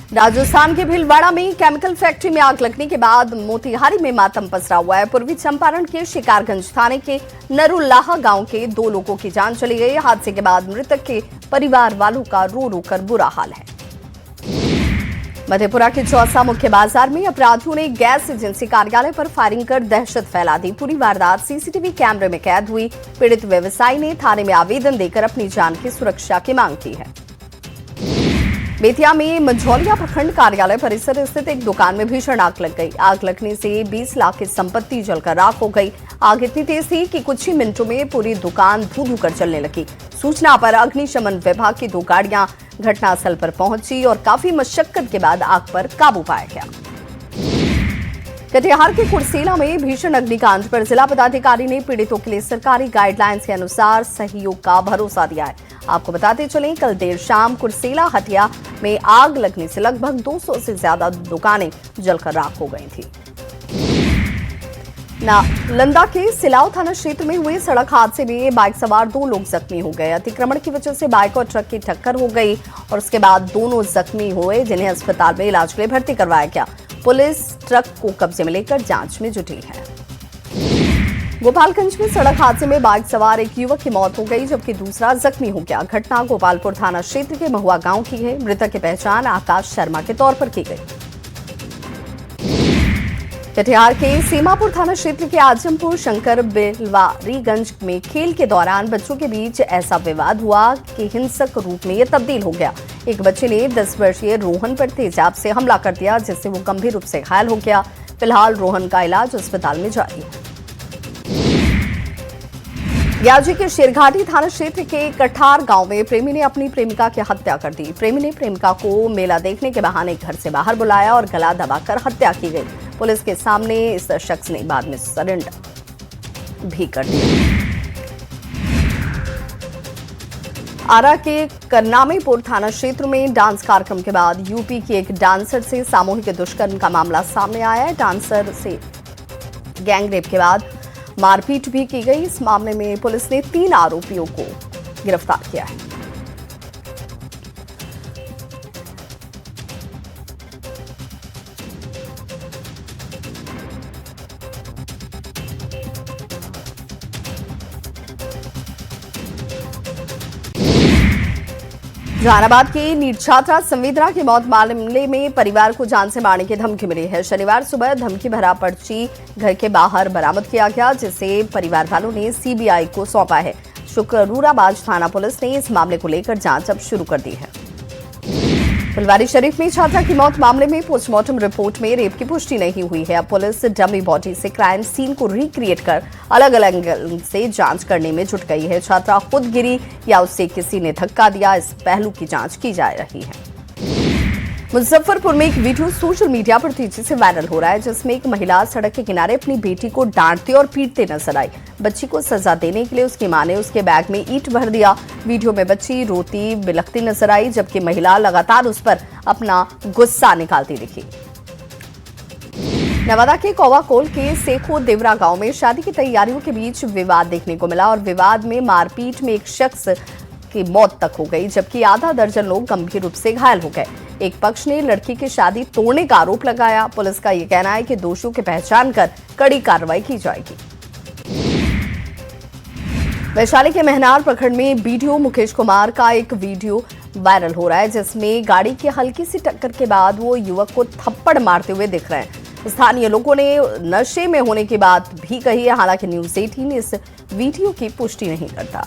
राजस्थान के भीलवाड़ा में chemical factory में आग लगने के बाद मोतिहारी में मातम पसरा हुआ है। पूर्वी चंपारण के शिकारगंज थाने के नरुल्लाह गांव के 2 लोगों की जान चली गई। हादसे के बाद मृतक के परिवार वालों का रो रो कर बुरा हाल है। मधेपुरा के चौसा मुख्य बाजार में अपराधियों ने गैस एजेंसी कार्यालय पर फायरिंग कर दहशत फैला दी। पूरी वारदात सीसीटीवी कैमरे में कैद हुई। पीड़ित व्यवसायी ने थाने में आवेदन देकर अपनी जान की सुरक्षा की मांग की है। बेतिया में मंझौलिया प्रखंड कार्यालय परिसर स्थित एक दुकान में भीषण आग लग गई। आग लगने से 20 लाख की संपत्ति जलकर राख हो गई। आग इतनी तेज थी कि कुछ ही मिनटों में पूरी दुकान धू-धू कर जलने लगी। सूचना पर अग्निशमन विभाग की 2 गाड़ियां घटनास्थल पर पहुंची और काफी मशक्कत के बाद आग पर काबू पाया गया। कटिहार के कुर्सेला में भीषण अग्निकांड पर जिला पदाधिकारी ने पीड़ितों के लिए सरकारी गाइडलाइंस के अनुसार सहयोग का भरोसा दिया है। आपको बताते चलें, कल देर शाम कुर्सेला हटिया में आग लगने से लगभग 200 से ज्यादा दुकानें जलकर राख हो गई थी। नालंदा के सिलाव थाना क्षेत्र में हुए सड़क हादसे में बाइक सवार 2 लोग जख्मी हो गए। अतिक्रमण की वजह से बाइक और ट्रक की टक्कर हो गई और उसके बाद दोनों जख्मी हुए, जिन्हें अस्पताल में इलाज के लिए भर्ती करवाया गया। पुलिस ट्रक को कब्जे में लेकर जांच में जुटी है। गोपालगंज में सड़क हादसे में बाइक सवार एक युवक की मौत हो गई, जबकि दूसरा जख्मी हो गया। घटना गोपालपुर थाना क्षेत्र के महुआ गांव की है। मृतक की पहचान आकाश शर्मा के तौर पर की गई। कटिहार के सीमापुर थाना क्षेत्र के आजमपुर शंकर बेलवारीगंज में खेल के दौरान बच्चों के बीच ऐसा विवाद हुआ कि हिंसक रूप में यह तब्दील हो गया। एक बच्चे ने 10 वर्षीय रोहन पर तेजाब से हमला कर दिया, जिससे वो गंभीर रूप से घायल हो गया। फिलहाल रोहन का इलाज अस्पताल में जारी है। ग्याजी के शेरघाटी थाना क्षेत्र के कठार गांव में प्रेमी ने अपनी प्रेमिका की हत्या कर दी। प्रेमी ने प्रेमिका को मेला देखने के बहाने घर से बाहर बुलाया और गला दबाकर हत्या की गई। पुलिस के सामने इस शख्स ने बाद में सरेंडर भी कर दिया। आरा के करनामीपुर थाना क्षेत्र में डांस कार्यक्रम के बाद यूपी की एक डांसर से सामूहिक दुष्कर्म का मामला सामने आया है। डांसर से गैंगरेप के बाद मारपीट भी की गई। इस मामले में पुलिस ने 3 आरोपियों को गिरफ्तार किया है। जहानाबाद की नीट छात्रा संवेदना की मौत मामले में परिवार को जान से मारने की धमकी मिली है। शनिवार सुबह धमकी भरा पर्ची घर के बाहर बरामद किया गया, जिसे परिवार वालों ने सीबीआई को सौंपा है। शुक्ररूराबाद थाना पुलिस ने इस मामले को लेकर जांच अब शुरू कर दी है। फुलवारी शरीफ में छात्रा की मौत मामले में पोस्टमार्टम रिपोर्ट में रेप की पुष्टि नहीं हुई है। अब पुलिस डमी बॉडी से क्राइम सीन को रिक्रिएट कर अलग अलग एंगल से जांच करने में जुट गई है। छात्रा खुद गिरी या उसे किसी ने धक्का दिया, इस पहलू की जांच की जा रही है। मुजफ्फरपुर में एक वीडियो सोशल मीडिया पर तेजी से वायरल हो रहा है, जिसमें एक महिला सड़क के किनारे अपनी बेटी को डांटते और पीटते नजर आई। बच्ची को सजा देने के लिए उसकी मां ने उसके बैग में ईंट भर दिया। वीडियो में बच्ची रोती बिलखती नजर आई, जबकि महिला लगातार उस पर अपना गुस्सा निकालती दिखी। नवादा के कौवाकोल के सेखो देवरा गांव में शादी की तैयारियों के बीच विवाद देखने को मिला और विवाद में मारपीट में एक शख्स की मौत तक हो गई, जबकि आधा दर्जन लोग गंभीर रूप से घायल हो गए। एक पक्ष ने लड़की की शादी तोड़ने का आरोप लगाया। पुलिस का यह कहना है कि दोषियों की पहचान कर कड़ी कार्रवाई की जाएगी। वैशाली के महनार प्रखंड में बीडीओ मुकेश कुमार का एक वीडियो वायरल हो रहा है, जिसमें गाड़ी की हल्की सी टक्कर के बाद वो युवक को थप्पड़ मारते हुए दिख रहे हैं। स्थानीय लोगों ने नशे में होने की बात भी कही है। हालांकि न्यूज़ 18 इस वीडियो की पुष्टि नहीं करता।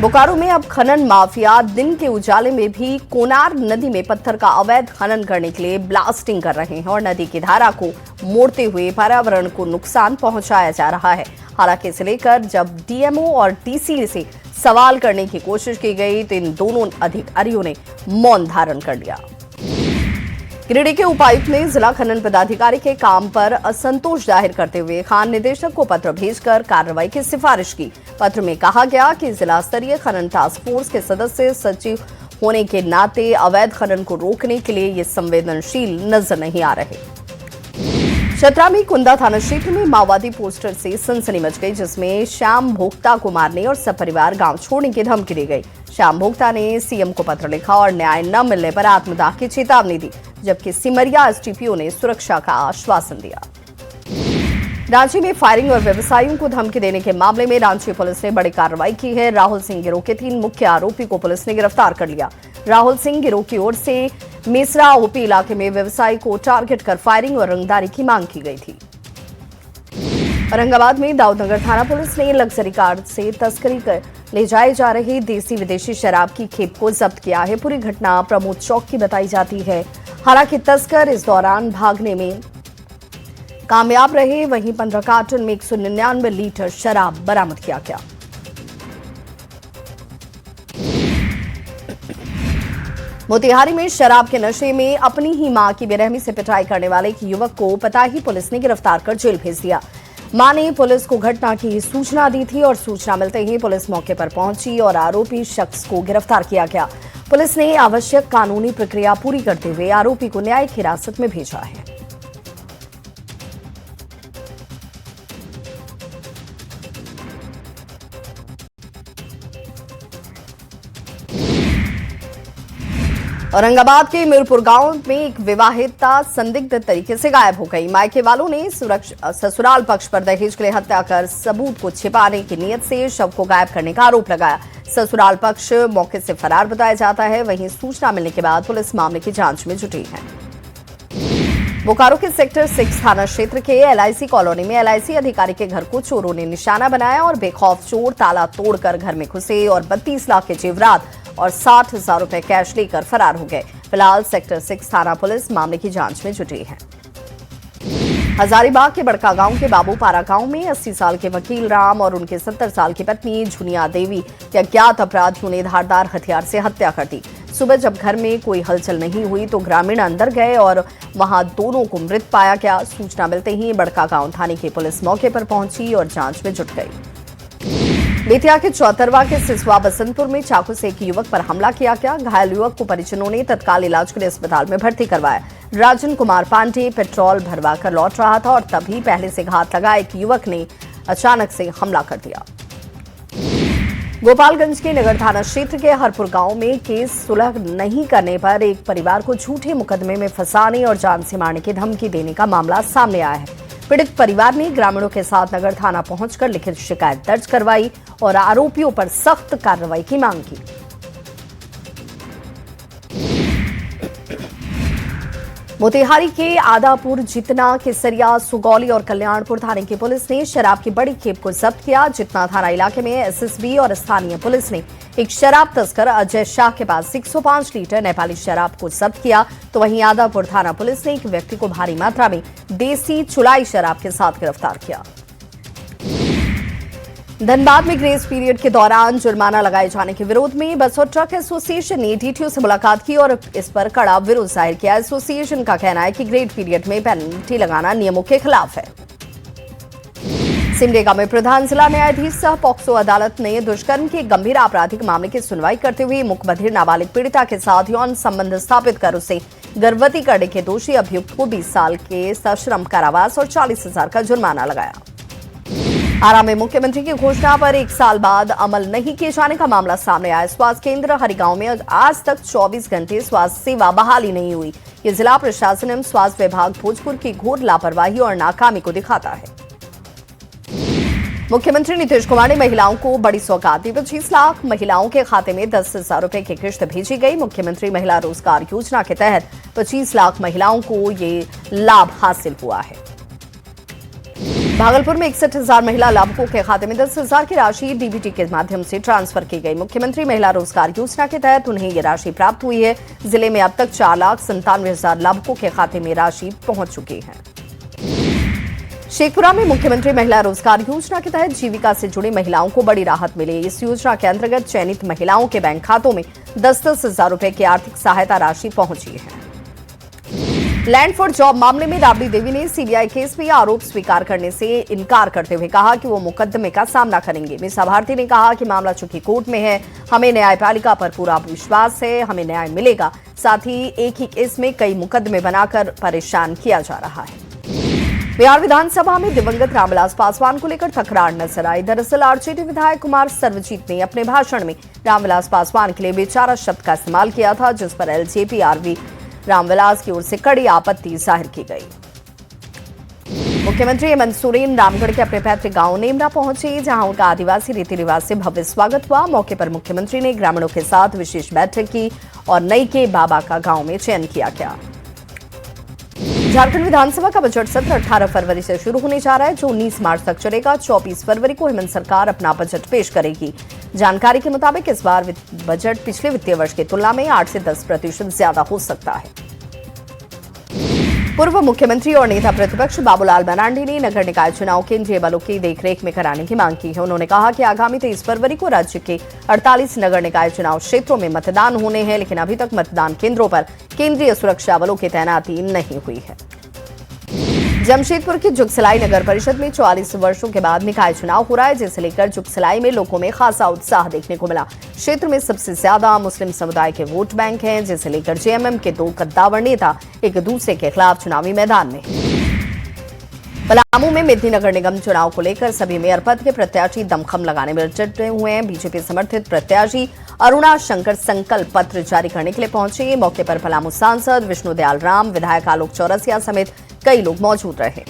बोकारो में अब खनन माफिया दिन के उजाले में भी कोनार नदी में पत्थर का अवैध खनन करने के लिए ब्लास्टिंग कर रहे हैं और नदी की धारा को मोड़ते हुए पर्यावरण को नुकसान पहुंचाया जा रहा है। हालांकि इसे लेकर जब डीएमओ और डीसी से सवाल करने की कोशिश की गई तो इन दोनों अधिकारियों ने मौन धारण कर लिया। गिरिडीह के उपायुक्त ने जिला खनन पदाधिकारी के काम पर असंतोष जाहिर करते हुए खान निदेशक को पत्र भेजकर कार्रवाई की सिफारिश की। पत्र में कहा गया कि जिला स्तरीय खनन टास्क फोर्स के सदस्य सचिव होने के नाते अवैध खनन को रोकने के लिए ये संवेदनशील नजर नहीं आ रहे। चतरा में कुंदा थाना क्षेत्र में माओवादी पोस्टर से सनसनी मच गई, जिसमें श्याम भोक्ता को मारने और सपरिवार गांव छोड़ने की धमकी दी गई। श्याम भोक्ता ने सीएम को पत्र लिखा और न्याय न मिलने पर आत्मदाह की चेतावनी दी, जबकि सिमरिया एसडीपीओ ने सुरक्षा का आश्वासन दिया। रांची में फायरिंग और व्यवसायियों को धमकी देने के मामले में रांची पुलिस ने बड़ी कार्रवाई की है। राहुल सिंह गिरोह के 3 मुख्य आरोपी को पुलिस ने गिरफ्तार कर लिया। राहुल सिंह गिरोह की ओर से मेसरा ओपी इलाके में व्यवसायी को टारगेट कर फायरिंग और रंगदारी की मांग की गई थी। औरंगाबाद में दाऊदनगर थाना पुलिस ने लग्जरी कार से तस्करी कर ले जाए जा रही देसी विदेशी शराब की खेप को जब्त किया है। पूरी घटना प्रमोद चौक की बताई जाती है। हालांकि तस्कर इस दौरान भागने में कामयाब रहे। वहीं 15 कार्टन में 199 लीटर शराब बरामद किया गया। मोतिहारी में शराब के नशे में अपनी ही मां की बेरहमी से पिटाई करने वाले एक युवक को पताही पुलिस ने गिरफ्तार कर जेल भेज दिया। मां ने पुलिस को घटना की सूचना दी थी और सूचना मिलते ही पुलिस मौके पर पहुंची और आरोपी शख्स को गिरफ्तार किया गया। पुलिस ने आवश्यक कानूनी प्रक्रिया पूरी करते हुए आरोपी को न्यायिक हिरासत में भेजा है। औरंगाबाद के मीरपुर गांव में एक विवाहिता संदिग्ध तरीके से गायब हो गई। मायके वालों ने ससुराल पक्ष पर दहेज के लिए हत्या कर सबूत को छिपाने की नीयत से शव को गायब करने का आरोप लगाया। ससुराल पक्ष मौके से फरार बताया जाता है। वहीं सूचना मिलने के बाद पुलिस मामले की जांच में जुटी है। बोकारो के सेक्टर 6 थाना क्षेत्र के एलआईसी कॉलोनी में एलआईसी अधिकारी के घर को चोरों ने निशाना बनाया और बेखौफ चोर ताला तोड़कर घर में घुसे और 32 लाख के जेवरात और 60,000 रुपए कैश लेकर फरार हो गए। फिलहाल सेक्टर 6 थाना पुलिस मामले की जांच में जुटी है। हजारीबाग के बड़का गांव के बाबूपारा गांव में 80 साल के वकील राम और उनके 70 साल की पत्नी झुनिया देवी के अज्ञात अपराधियों ने धारदार हथियार से हत्या कर दी। सुबह जब घर में कोई हलचल नहीं हुई तो ग्रामीण अंदर गए और वहां दोनों को मृत पाया गया। सूचना मिलते ही बड़का गांव थाने की पुलिस मौके पर पहुंची और जांच में जुट गई। बेतिया के चौतरवा के सिसवा बसंतपुर में चाकू से एक युवक पर हमला किया गया। घायल युवक को परिजनों ने तत्काल इलाज के लिए अस्पताल में भर्ती करवाया। राजन कुमार पांडे पेट्रोल भरवा कर लौट रहा था और तभी पहले से घात लगा एक युवक ने अचानक से हमला कर दिया। गोपालगंज के नगर थाना क्षेत्र के हरपुर गांव में केस सुलह नहीं करने पर एक परिवार को झूठे मुकदमे में फंसाने और जान से मारने की धमकी देने का मामला सामने आया है। पीड़ित परिवार ने ग्रामीणों के साथ नगर थाना पहुंचकर लिखित शिकायत दर्ज करवाई और आरोपियों पर सख्त कार्रवाई की मांग की। मोतिहारी के आदापुर, जितना, केसरिया, सुगौली और कल्याणपुर थाने की पुलिस ने शराब की बड़ी खेप को जब्त किया। जितना थाना इलाके में एसएसबी और स्थानीय पुलिस ने एक शराब तस्कर अजय शाह के पास 105 लीटर नेपाली शराब को जब्त किया, तो वहीं आदापुर थाना पुलिस ने एक व्यक्ति को भारी मात्रा में देसी चुलाई शराब के साथ गिरफ्तार किया। धनबाद में ग्रेस पीरियड के दौरान जुर्माना लगाए जाने के विरोध में बस और ट्रक एसोसिएशन ने डीटीओ से मुलाकात की और इस पर कड़ा विरोध जाहिर किया। एसोसिएशन का कहना है कि ग्रेस पीरियड में पेनल्टी लगाना नियमों के खिलाफ है। सिमडेगा में प्रधान जिला न्यायाधीश सह पॉक्सो अदालत ने दुष्कर्म के गंभीर आपराधिक मामले की सुनवाई करते हुए मुकबधिर नाबालिग पीड़िता के साथ यौन संबंध स्थापित कर उसे गर्भवती करने के दोषी अभियुक्त को 20 साल के सश्रम कारावास और 40,000 का जुर्माना लगाया। आरा में मुख्यमंत्री की घोषणा पर 1 साल बाद अमल नहीं किए जाने का मामला सामने आया। स्वास्थ्य केंद्र हरिगांव में आज तक 24 घंटे स्वास्थ्य सेवा बहाली नहीं हुई। ये जिला प्रशासन एवं स्वास्थ्य विभाग भोजपुर की घोर लापरवाही और नाकामी को दिखाता है। मुख्यमंत्री नीतीश कुमार ने महिलाओं को बड़ी सौगात दी। 25 लाख महिलाओं के खाते में 10,000 रुपए की किश्त भेजी गई। मुख्यमंत्री महिला रोजगार योजना के तहत 25 लाख महिलाओं को ये लाभ हासिल हुआ है। भागलपुर में 61,000 महिला लाभुकों के खाते में 10,000 की राशि डीबीटी के माध्यम से ट्रांसफर की गई। मुख्यमंत्री महिला रोजगार योजना के तहत उन्हें ये राशि प्राप्त हुई है। जिले में अब तक 4,97,000 लाभुकों के खाते में राशि पहुंच चुकी है। शेखपुरा में मुख्यमंत्री महिला रोजगार योजना के तहत जीविका से जुड़ी महिलाओं को बड़ी राहत मिली। इस योजना के अंतर्गत चयनित महिलाओं के बैंक खातों में 10,000 रुपए की आर्थिक सहायता राशि पहुंची है। लैंड फॉर जॉब मामले में राबड़ी देवी ने सीबीआई केस में आरोप स्वीकार करने से इनकार करते हुए कहा कि वो मुकदमे का सामना करेंगे। मीसा भारती ने कहा कि मामला चूंकि कोर्ट में है, हमें न्यायपालिका पर पूरा विश्वास है, हमें न्याय मिलेगा। साथ ही एक ही केस में कई मुकदमे बनाकर परेशान किया जा रहा है। बिहार विधानसभा में दिवंगत रामविलास पासवान को लेकर तकरार नजर आई। दरअसल आरजेडी विधायक कुमार सर्वजीत ने अपने भाषण में रामविलास पासवान के लिए बेचारा शब्द का इस्तेमाल किया था, जिस पर एलजेपी आरवी रामविलास की ओर से कड़ी आपत्ति जाहिर की गई। मुख्यमंत्री हेमंत सोरेन रामगढ़ के अपने पैतृक गांव नेमरा पहुंचे, जहां उनका आदिवासी रीति रिवाज से भव्य स्वागत हुआ। मौके पर मुख्यमंत्री ने ग्रामीणों के साथ विशेष बैठक की और नई के बाबा का गांव में चयन किया गया। झारखंड विधानसभा का बजट सत्र 18 फरवरी से शुरू होने जा रहा है, जो 19 मार्च तक चलेगा। 24 फरवरी को हेमंत सरकार अपना बजट पेश करेगी। जानकारी के मुताबिक इस बार बजट पिछले वित्तीय वर्ष की तुलना में 8 से 10% ज्यादा हो सकता है। पूर्व मुख्यमंत्री और नेता प्रतिपक्ष बाबूलाल मरांडी ने नगर निकाय चुनाव केंद्रीय बलों की देखरेख में कराने की मांग की है। उन्होंने कहा कि आगामी 23 फरवरी को राज्य के 48 नगर निकाय चुनाव क्षेत्रों में मतदान होने हैं, लेकिन अभी तक मतदान केंद्रों पर केंद्रीय सुरक्षा बलों की तैनाती नहीं हुई है। जमशेदपुर की जुगसलाई नगर परिषद में 44 वर्षों के बाद निकाय चुनाव हो रहा है, जिसे लेकर जुगसलाई में लोगों में खासा उत्साह देखने को मिला। क्षेत्र में सबसे ज्यादा मुस्लिम समुदाय के वोट बैंक हैं, जिसे लेकर जेएमएम के 2 कद्दावर नेता एक दूसरे के खिलाफ चुनावी मैदान में। पलामू में मेदिनीनगर निगम चुनाव को लेकर सभी मेयर पद के प्रत्याशी दमखम लगाने में जुटे हुए हैं। बीजेपी समर्थित प्रत्याशी अरुणा शंकर संकल्प पत्र जारी करने के लिए पहुंचे। मौके पर पलामू सांसद विष्णुदयाल राम, विधायक आलोक चौरसिया समेत कई लोग मौजूद रहे।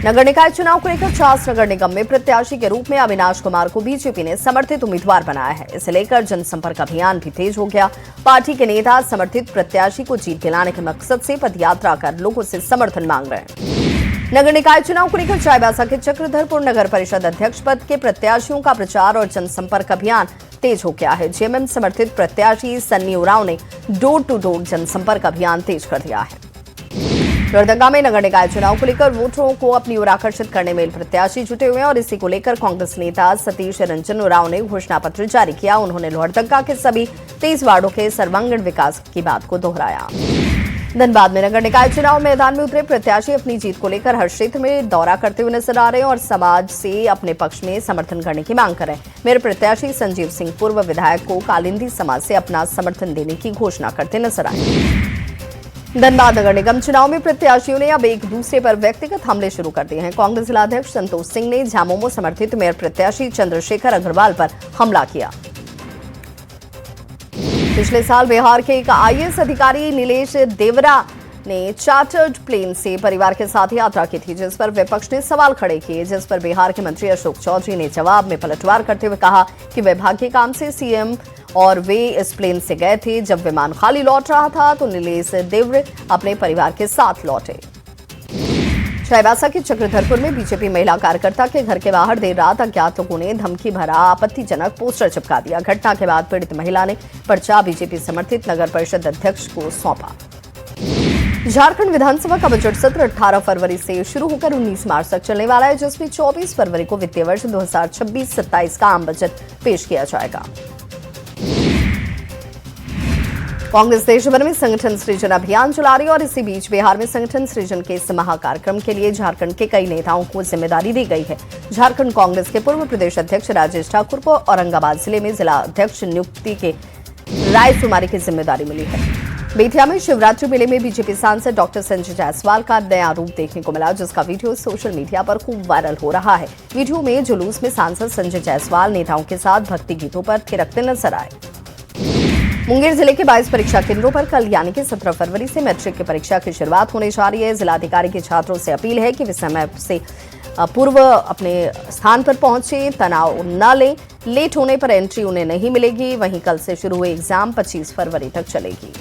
नगर निकाय चुनाव को लेकर 50 नगर निगम में प्रत्याशी के रूप में अविनाश कुमार को बीजेपी ने समर्थित उम्मीदवार बनाया है। इसे लेकर जनसंपर्क अभियान भी तेज हो गया। पार्टी के नेता समर्थित प्रत्याशी को जीत दिलाने के मकसद से पदयात्रा कर लोगों से समर्थन मांग रहे हैं। नगर निकाय चुनाव को लेकर चाईबासा के चक्रधरपुर नगर परिषद अध्यक्ष पद के प्रत्याशियों का प्रचार और जनसंपर्क अभियान तेज हो गया है। जेएमएम समर्थित प्रत्याशी सन्नी उरांव ने डोर टू डोर जनसंपर्क अभियान तेज कर दिया है। लोहरदगा में नगर निकाय चुनाव को लेकर वोटरों को अपनी ओर आकर्षित करने में प्रत्याशी जुटे हुए हैं और इसी को लेकर कांग्रेस नेता सतीश रंजन उरांव ने घोषणा पत्र जारी किया। उन्होंने लोहरदगा के सभी 23 वार्डों के सर्वांगीण विकास की बात को दोहराया। धनबाद में नगर निकाय चुनाव मैदान में उतरे प्रत्याशी अपनी जीत को लेकर हर क्षेत्र में दौरा करते हुए नजर आ रहे हैं और समाज से अपने पक्ष में समर्थन करने की मांग कर रहे हैं। मेरे प्रत्याशी संजीव सिंह पूर्व विधायक को कालिंदी समाज से अपना समर्थन देने की घोषणा करते नजर आए। धनबाद नगर निगम चुनाव में प्रत्याशियों ने अब एक दूसरे पर व्यक्तिगत हमले शुरू कर दिए हैं। कांग्रेस जिलाध्यक्ष संतोष सिंह ने झामुमो समर्थित मेयर प्रत्याशी चंद्रशेखर अग्रवाल पर हमला किया। पिछले साल बिहार के एक आईएएस अधिकारी नीलेश देवरा ने चार्टर्ड प्लेन से परिवार के साथ यात्रा की थी, जिस पर विपक्ष ने सवाल खड़े किए, जिस पर बिहार के मंत्री अशोक चौधरी ने जवाब में पलटवार करते हुए कहा कि वैभाग्य काम से सीएम और वे इस प्लेन से गए थे। जब विमान खाली लौट रहा था तो नीलेश देवरे अपने परिवार के साथ लौटे। चाईबासा के चक्रधरपुर में बीजेपी महिला कार्यकर्ता के घर के बाहर देर रात अज्ञात लोगों ने धमकी भरा आपत्तिजनक पोस्टर चिपका दिया। घटना के बाद पीड़ित महिला ने पर्चा बीजेपी समर्थित नगर परिषद अध्यक्ष को सौंपा। झारखंड विधानसभा का बजट सत्र 18 फरवरी से शुरू होकर 19 मार्च तक चलने वाला है, जिसमें 24 फरवरी को वित्तीय वर्ष 2026-27 का आम बजट पेश किया जाएगा। कांग्रेस देश भर में संगठन सृजन अभियान चला रही है और इसी बीच बिहार में संगठन सृजन के इस महाकार्यक्रम के लिए झारखंड के कई नेताओं को जिम्मेदारी दी गई है। झारखंड कांग्रेस के पूर्व प्रदेश अध्यक्ष राजेश ठाकुर को औरंगाबाद जिले में जिला अध्यक्ष नियुक्ति के रायसुमारी की जिम्मेदारी मिली है। बेतिया में शिवरात्रि मेले में बीजेपी सांसद डॉक्टर संजय जायसवाल का नया रूप देखने को मिला, जिसका वीडियो सोशल मीडिया पर खूब वायरल हो रहा है। वीडियो में जुलूस में सांसद संजय जायसवाल नेताओं के साथ भक्ति गीतों पर थिरकते नजर आए। मुंगेर जिले के 22 परीक्षा केंद्रों पर कल यानी कि 17 फरवरी से मैट्रिक की परीक्षा की शुरुआत होने जा रही है। जिलाधिकारी के छात्रों से अपील है कि वे समय से पूर्व अपने स्थान पर पहुंचे, तनाव न लें। लेट होने पर एंट्री उन्हें नहीं मिलेगी। वहीं कल से शुरू हुए एग्जाम 25 फरवरी तक चलेगी।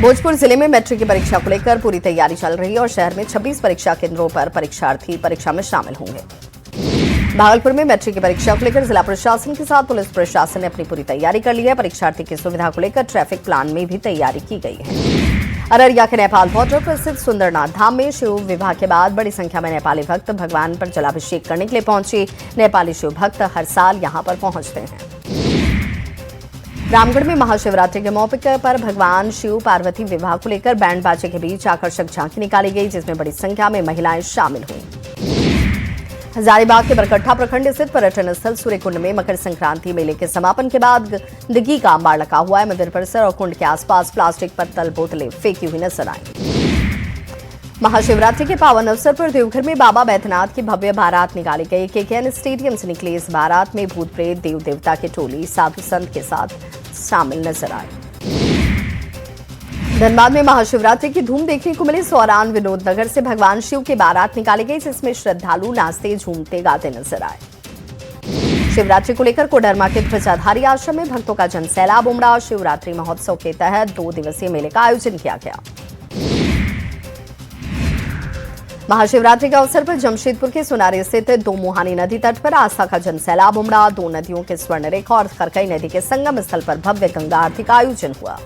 भोजपुर जिले में मैट्रिक की परीक्षा को लेकर पूरी तैयारी चल रही है और शहर में 26 परीक्षा केंद्रों पर परीक्षार्थी परीक्षा में शामिल होंगे। भागलपुर में मैट्रिक की परीक्षा को लेकर जिला प्रशासन के साथ पुलिस प्रशासन ने अपनी पूरी तैयारी कर ली है। परीक्षार्थी की सुविधा को लेकर ट्रैफिक प्लान में भी तैयारी की गई है। अररिया के नेपाल बॉर्डर पर स्थित सुंदरनाथ धाम में शिव विवाह के बाद बड़ी संख्या में नेपाली भक्त भगवान पर जलाभिषेक करने के लिए पहुंचे। नेपाली शिव भक्त हर साल यहां पर पहुंचते हैं। रामगढ़ में महाशिवरात्रि के मौके पर भगवान शिव पार्वती विवाह को लेकर बैंड बाजे के बीच आकर्षक झांकी निकाली गई, जिसमें बड़ी संख्या में महिलाएं शामिल हुई। हजारीबाग के बरकट्ठा प्रखंड स्थित पर्यटन स्थल सूर्यकुंड में मकर संक्रांति मेले के समापन के बाद गंदगी का अंबार लगा हुआ है। मंदिर परिसर और कुंड के आसपास प्लास्टिक पत्तल बोतलें फेंकी हुई नजर आई। महाशिवरात्रि के पावन अवसर पर देवघर में बाबा बैद्यनाथ की भव्य बारात निकाली गई। केकेएन स्टेडियम से निकली इस बारात में भूत प्रेत देव देवता की टोली साधु संत के साथ शामिल नजर आए। धनबाद में महाशिवरात्रि की धूम देखने को मिली। सौरान विनोद नगर से भगवान शिव की बारात निकाली गई, जिसमें श्रद्धालु नाचते झूमते गाते नजर आए। शिवरात्रि को लेकर कोडरमा के ध्वजाधारी आश्रम में भक्तों का जनसैलाब उमड़ा। शिवरात्रि महोत्सव के तहत 2 दिवसीय मेले का आयोजन किया गया। महाशिवरात्रि के अवसर पर जमशेदपुर के सुनारी स्थित दो मुहानी नदी तट पर आस्था का जनसैलाब उमड़ा। 2 नदियों के स्वर्ण रेखा और करकई नदी के संगम स्थल पर भव्य गंगा आरती का आयोजन हुआ।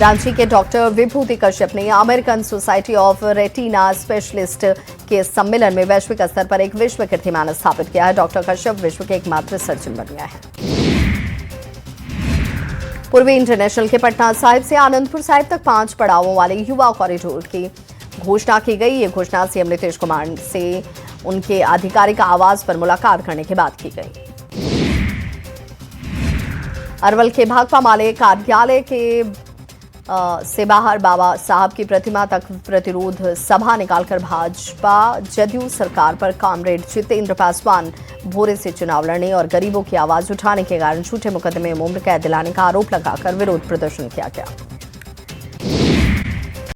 रांची के डॉक्टर विभूति कश्यप ने American society of retina specialist के सम्मेलन में वैश्विक स्तर पर एक विश्व कीर्तिमान स्थापित किया है। डॉक्टर कश्यप विश्व के एकमात्र सर्जन बन गए हैं। पूर्वी इंटरनेशनल के पटना साहिब से आनंदपुर साहिब तक 5 पड़ावों वाले युवा कॉरिडोर की घोषणा की गई। ये घोषणा सीएम नीतीश कुमार से उनके आधिकारिक आवास पर मुलाकात करने के बाद की गई। अरवल के भाकपा माले कार्यालय के से बाहर बाबा साहब की प्रतिमा तक प्रतिरोध सभा निकालकर भाजपा जदयू सरकार पर कॉमरेड जितेंद्र पासवान भोरे से चुनाव लड़ने और गरीबों की आवाज उठाने के कारण झूठे मुकदमे में उम्र कैद दिलाने का आरोप लगाकर विरोध प्रदर्शन किया गया।